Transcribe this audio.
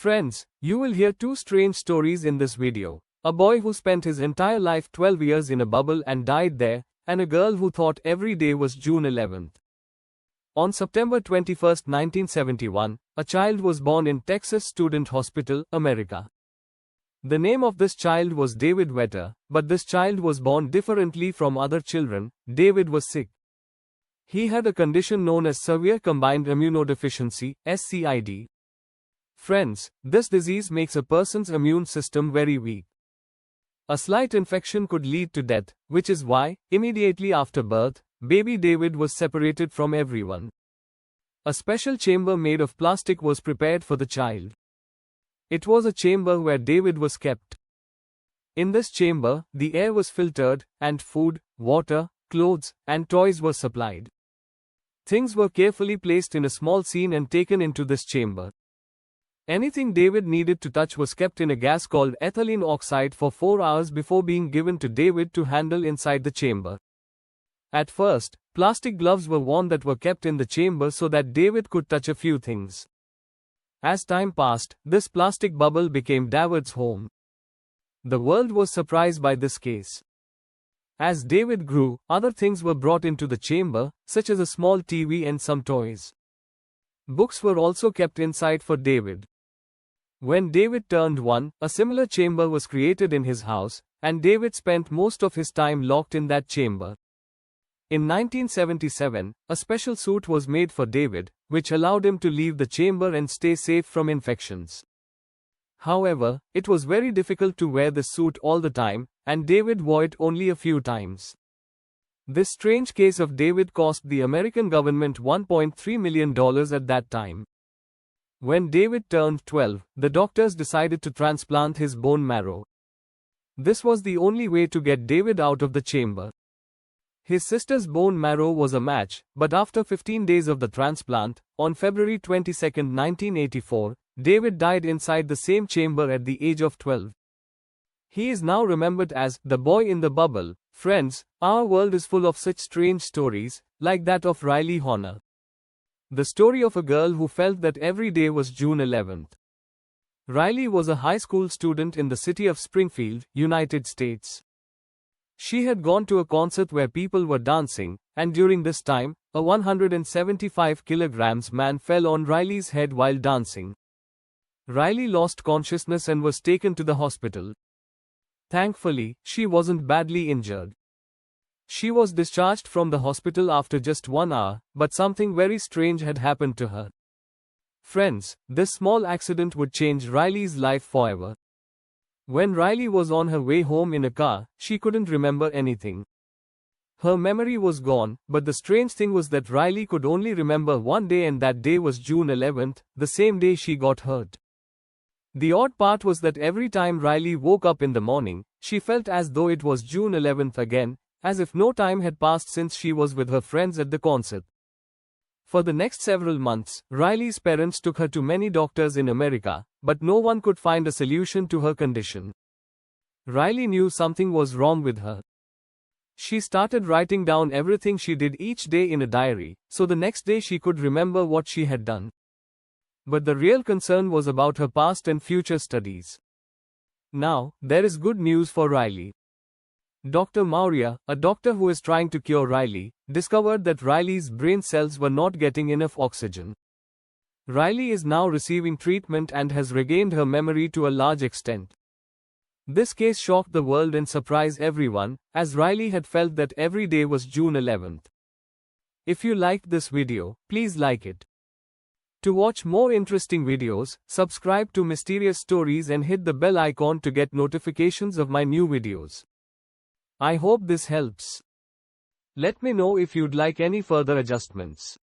Friends, you will hear two strange stories in this video. A boy who spent his entire life 12 years in a bubble and died there, and a girl who thought every day was June 11th. On September 21, 1971, a child was born in Texas Student Hospital, America. The name of this child was David Vetter, but this child was born differently from other children. David was sick. He had a condition known as Severe Combined Immunodeficiency, SCID. Friends, this disease makes a person's immune system very weak. A slight infection could lead to death, which is why, immediately after birth, baby David was separated from everyone. A special chamber made of plastic was prepared for the child. It was a chamber where David was kept. In this chamber, the air was filtered, and food, water, clothes, and toys were supplied. Things were carefully placed in a small scene and taken into this chamber. Anything David needed to touch was kept in a gas called ethylene oxide for 4 hours before being given to David to handle inside the chamber. At first, plastic gloves were worn that were kept in the chamber so that David could touch a few things. As time passed, this plastic bubble became David's home. The world was surprised by this case. As David grew, other things were brought into the chamber, such as a small TV and some toys. Books were also kept inside for David. When David turned 1, a similar chamber was created in his house, and David spent most of his time locked in that chamber. In 1977, a special suit was made for David, which allowed him to leave the chamber and stay safe from infections. However, it was very difficult to wear this suit all the time, and David wore it only a few times. This strange case of David cost the American government $1.3 million at that time. When David turned 12, the doctors decided to transplant his bone marrow. This was the only way to get David out of the chamber. His sister's bone marrow was a match, but after 15 days of the transplant, on February 22, 1984, David died inside the same chamber at the age of 12. He is now remembered as the boy in the bubble. Friends, our world is full of such strange stories, like that of Riley Horner. The story of a girl who felt that every day was June 11th. Riley was a high school student in the city of Springfield, United States. She had gone to a concert where people were dancing, and during this time, a 175 kilograms man fell on Riley's head while dancing. Riley lost consciousness and was taken to the hospital. Thankfully, she wasn't badly injured. She was discharged from the hospital after just 1 hour, but something very strange had happened to her. Friends, this small accident would change Riley's life forever. When Riley was on her way home in a car, she couldn't remember anything. Her memory was gone, but the strange thing was that Riley could only remember one day, and that day was June 11th, the same day she got hurt. The odd part was that every time Riley woke up in the morning, she felt as though it was June 11th again, as if no time had passed since she was with her friends at the concert. For the next several months, Riley's parents took her to many doctors in America, but no one could find a solution to her condition. Riley knew something was wrong with her. She started writing down everything she did each day in a diary, so the next day she could remember what she had done. But the real concern was about her past and future studies. Now, there is good news for Riley. Dr. Maurya, a doctor who is trying to cure Riley, discovered that Riley's brain cells were not getting enough oxygen. Riley is now receiving treatment and has regained her memory to a large extent. This case shocked the world and surprised everyone, as Riley had felt that every day was June 11th. If you liked this video, please like it. To watch more interesting videos, subscribe to Mysterious Stories and hit the bell icon to get notifications of my new videos. I hope this helps. Let me know if you'd like any further adjustments.